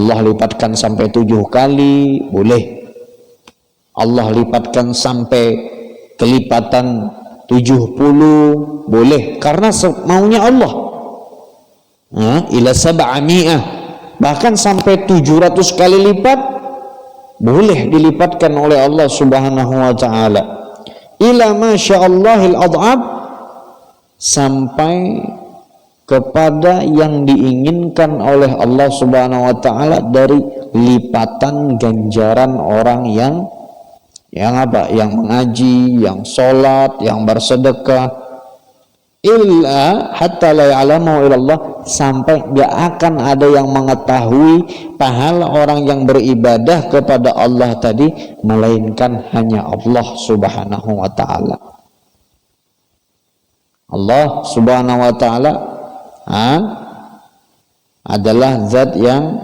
Allah lipatkan sampai 7 kali, boleh. Allah lipatkan sampai kelipatan 70, boleh, karena maunya Allah. Ila 700, bahkan sampai 700 kali lipat boleh dilipatkan oleh Allah Subhanahu wa taala. Ila masya'allahil ad'ab, sampai kepada yang diinginkan oleh Allah Subhanahu wa taala dari lipatan ganjaran orang yang apa? Yang mengaji, yang sholat, yang bersedekah. Illa hatta la ya'lamu illallah, sampai gak akan ada yang mengetahui pahala orang yang beribadah kepada Allah tadi melainkan hanya Allah Subhanahu wa taala. Allah Subhanahu wa taala adalah zat yang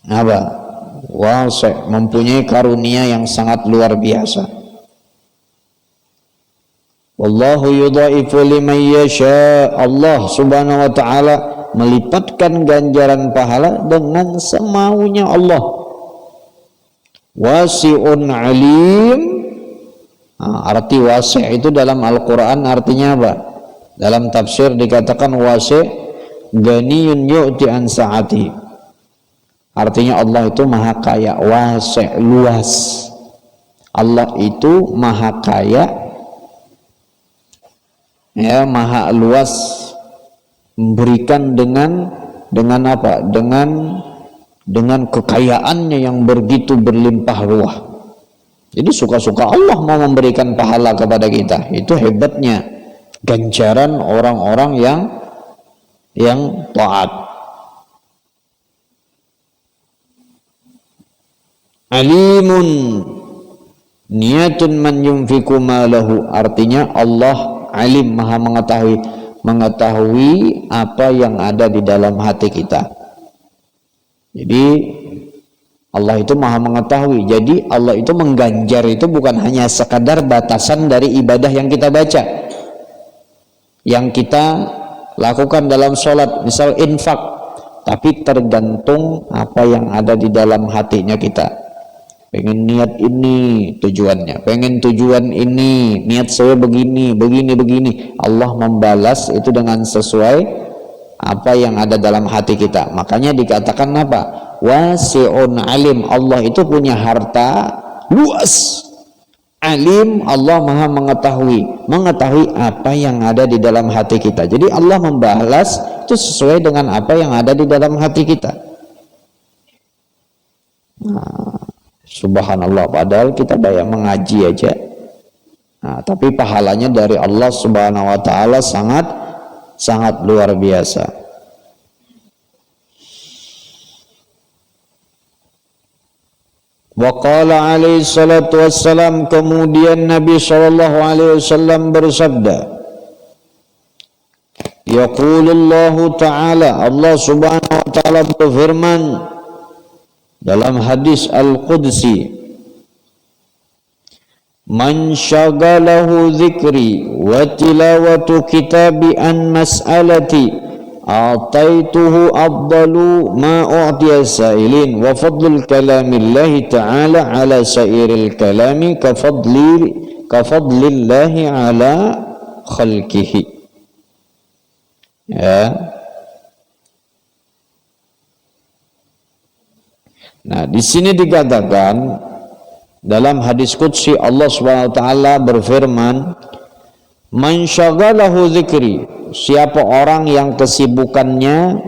apa? Wasi', mempunyai karunia yang sangat luar biasa. Wallahu yudha'ifu liman yasha. Allah Subhanahu wa taala melipatkan ganjaran pahala dengan semaunya Allah. Wasi'un alim. Arti wasi' itu dalam Al-Qur'an artinya apa? Dalam tafsir dikatakan wasi' ganiyun yu'ti an sa'ati. Artinya Allah itu maha kaya, wasi', luas. Allah itu maha kaya, ya, maha luas, memberikan dengan apa? Dengan kekayaannya yang begitu berlimpah ruah. Jadi suka-suka Allah mau memberikan pahala kepada kita. Itu hebatnya ganjaran orang-orang yang taat. Alimun niyatun man yunfiku malahu, artinya Allah alim, maha mengetahui apa yang ada di dalam hati kita. Jadi Allah itu maha mengetahui. Jadi Allah itu mengganjar itu bukan hanya sekadar batasan dari ibadah yang kita baca, yang kita lakukan dalam sholat, misal infak, tapi tergantung apa yang ada di dalam hatinya kita. Pengen niat ini tujuannya, pengen tujuan ini, niat saya begini. Allah membalas itu dengan sesuai apa yang ada dalam hati kita. Makanya dikatakan apa? Wasi'un alim. Allah itu punya harta luas. Alim, Allah maha mengetahui apa yang ada di dalam hati kita. Jadi Allah membalas itu sesuai dengan apa yang ada di dalam hati kita. Subhanallah, padahal kita banyak mengaji aja. Tapi pahalanya dari Allah Subhanahu wa taala sangat luar biasa. Wa qala alaihi salatu wassalam, kemudian Nabi sallallahu alaihi wasallam bersabda, yaqulullahu ta'ala, Allah Subhanahu wa taala berfirman dalam hadis Al-Qudsi, man syagalahu dzikri wa tilawatu kitabi an mas'alati ataituhu afdalu ma u'tiya sa'ilin wa fadlul kalamillahi ta'ala ala sa'iril kalami ka fadlillahi ala khalqihi. Ya. Nah, di sini dikatakan dalam hadis qudsi Allah Subhanahu wa taala berfirman, man syaghalahu dzikri, siapa orang yang kesibukannya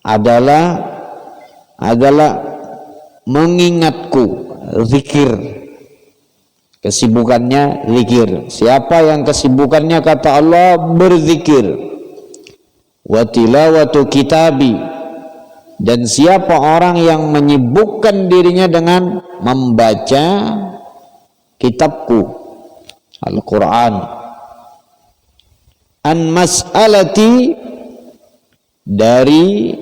adalah mengingatku, zikir. Kesibukannya zikir. Siapa yang kesibukannya kata Allah berzikir. Wa tilawatu kitabi, dan siapa orang yang menyibukkan dirinya dengan membaca kitabku Al-Quran, an mas'alati, dari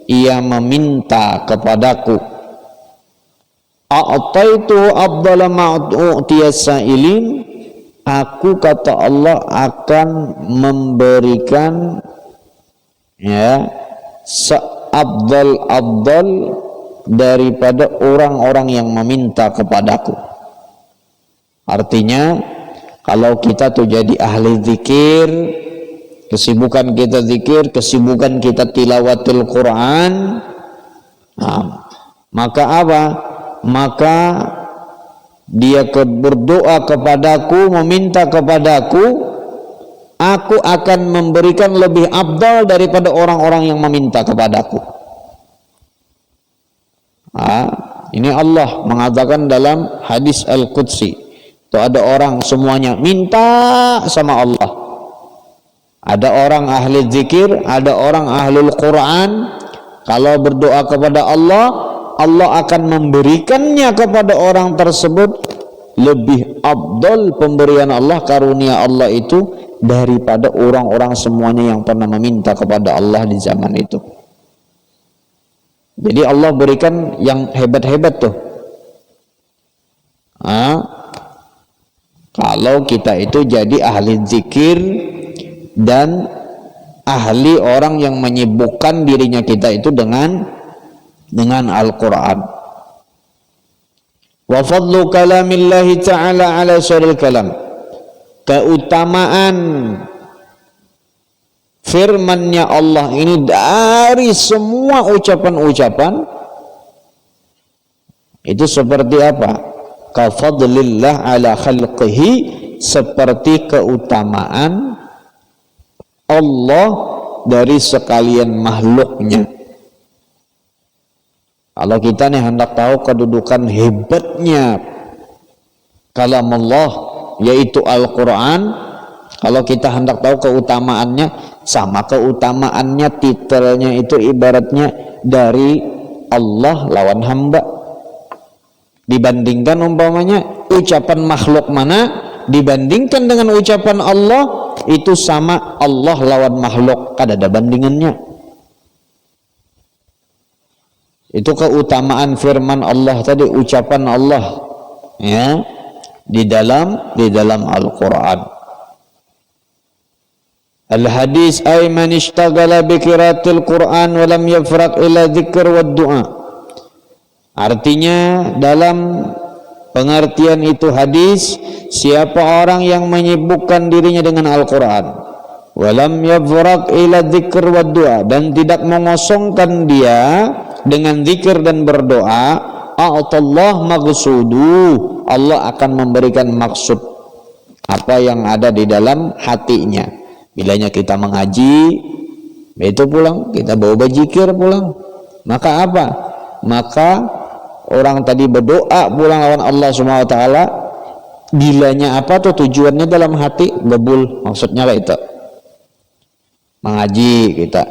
ia meminta kepadaku, a'taitu afdala ma'u'tiya sa'ilin, aku kata Allah akan memberikan afdal daripada orang-orang yang meminta kepadaku. Artinya kalau kita tuh jadi ahli zikir, kesibukan kita zikir, kesibukan kita tilawatul Quran, maka apa? Maka dia berdoa kepadaku, meminta kepadaku, aku akan memberikan lebih afdal daripada orang-orang yang meminta kepadaku. Ini Allah mengatakan dalam hadis Al-Qudsi, itu ada orang semuanya minta sama Allah. Ada orang ahli zikir, ada orang ahlul Quran. Kalau berdoa kepada Allah, Allah akan memberikannya kepada orang tersebut lebih afdal pemberian Allah, karunia Allah itu daripada orang-orang semuanya yang pernah meminta kepada Allah di zaman itu. Jadi Allah berikan yang hebat-hebat tuh. Kalau kita itu jadi ahli zikir dan ahli orang yang menyibukkan dirinya kita itu dengan Al-Quran. Wa fadlu kalamillahi ta'ala ala syaril kalam, keutamaan firman-Nya Allah ini dari semua ucapan-ucapan itu seperti apa? Ka fadlillah ala khalqihi, seperti keutamaan Allah dari sekalian makhluknya. Kalau kita nih hendak tahu kedudukan hebatnya kalam Allah, yaitu Al-Quran, kalau kita hendak tahu keutamaannya, sama keutamaannya titelnya itu ibaratnya dari Allah lawan hamba. Dibandingkan umpamanya ucapan makhluk mana dibandingkan dengan ucapan Allah, itu sama Allah lawan makhluk, kada ada bandingannya. Itu keutamaan firman Allah tadi, ucapan Allah ya di dalam Al-Quran. Al-hadis ay man ishtaghala bi qiraatil Quran wa lam yafraq ila dzikr wa du'a. Artinya dalam pengertian itu hadis, siapa orang yang menyibukkan dirinya dengan Al-Quran, wa lam yafraq ila dzikr wa du'a, dan tidak mengosongkan dia dengan zikir dan berdoa, a'tallah maghsudu, Allah akan memberikan maksud apa yang ada di dalam hatinya. Bilanya kita mengaji, itu pulang kita bawa zikir pulang, maka apa? Maka orang tadi berdoa pulang lawan Allah Subhanahu wa taala, bilanya apa tuh tujuannya dalam hati, gabul, maksudnya lah itu. Mengaji kita,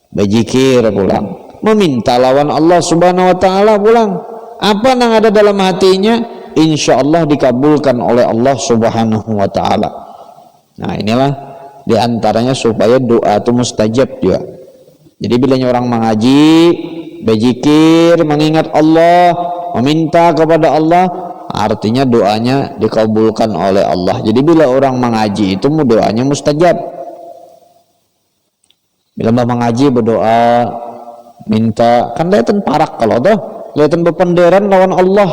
berzikir pulang, meminta lawan Allah Subhanahu wa taala pulang, apa yang ada dalam hatinya insya Allah dikabulkan oleh Allah Subhanahu wa taala. Nah, inilah diantaranya supaya doa itu mustajab juga. Jadi bila orang mengaji, berzikir, mengingat Allah, meminta kepada Allah, artinya doanya dikabulkan oleh Allah. Jadi bila orang mengaji itu doanya mustajab. Bila mengaji berdoa, minta, kan kelihatan parak kalau tuh, kelihatan berpenderan lawan Allah,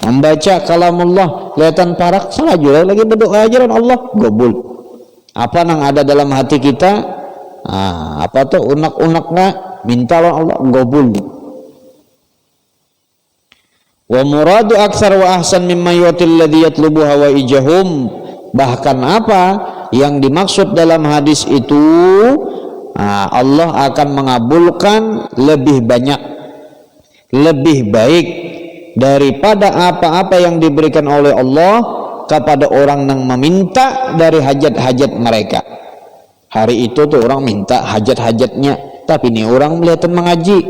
membaca kalam Allah, kelihatan parak, salah juga lagi berdoa aja lawan Allah, gobul. Apa yang ada dalam hati kita, apa tuh unak-unaknya, minta lawan Allah, gobul. Wa muradu aksar wa ahsan mimma yu'til ladzi yatlubu hawaijahum, bahkan apa yang dimaksud dalam hadis itu, Allah akan mengabulkan lebih banyak, lebih baik daripada apa-apa yang diberikan oleh Allah kepada orang yang meminta dari hajat-hajat mereka. Hari itu tuh orang minta hajat-hajatnya, tapi ini orang kelihatan mengaji,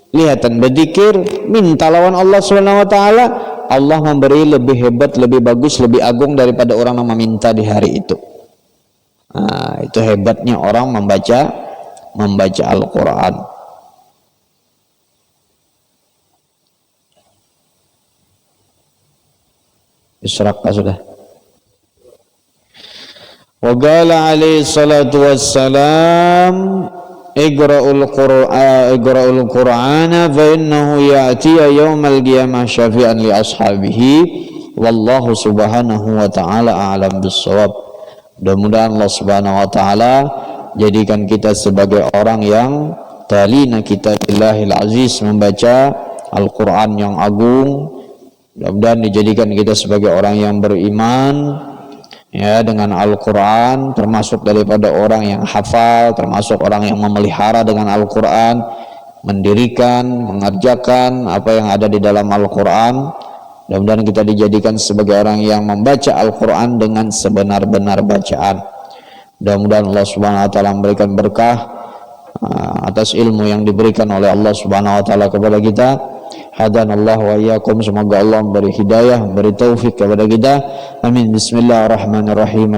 kelihatan berzikir, minta lawan Allah Subhanahu wa taala, Allah memberi lebih hebat, lebih bagus, lebih agung daripada orang yang meminta di hari itu. Itu hebatnya orang membaca Al-Quran. Isyraqah sudah. Wa qala alaihi salatu wassalam, iqra'ul Qur'ana fa innahu ya'ti yaumal qiyamah syafi'an li ashabihi wallahu subhanahu wa ta'ala a'lam bissawab. Mudah-mudahan Allah subhanahu wa ta'ala jadikan kita sebagai orang yang talina kitabillahil aziz, membaca Al-Quran yang agung. Mudah-mudahan dijadikan kita sebagai orang yang beriman ya dengan Al-Quran, termasuk daripada orang yang hafal, termasuk orang yang memelihara dengan Al-Quran, mendirikan, mengerjakan apa yang ada di dalam Al-Quran. Mudah-mudahan kita dijadikan sebagai orang yang membaca Al-Quran dengan sebenar-benar bacaan. Mudah-mudahan Allah subhanahu wa ta'ala memberikan berkah atas ilmu yang diberikan oleh Allah subhanahu wa ta'ala kepada kita. Hadanallahu wa iyyakum, semoga Allah memberi hidayah, memberi taufik kepada kita. Amin. Bismillahirrahmanirrahim.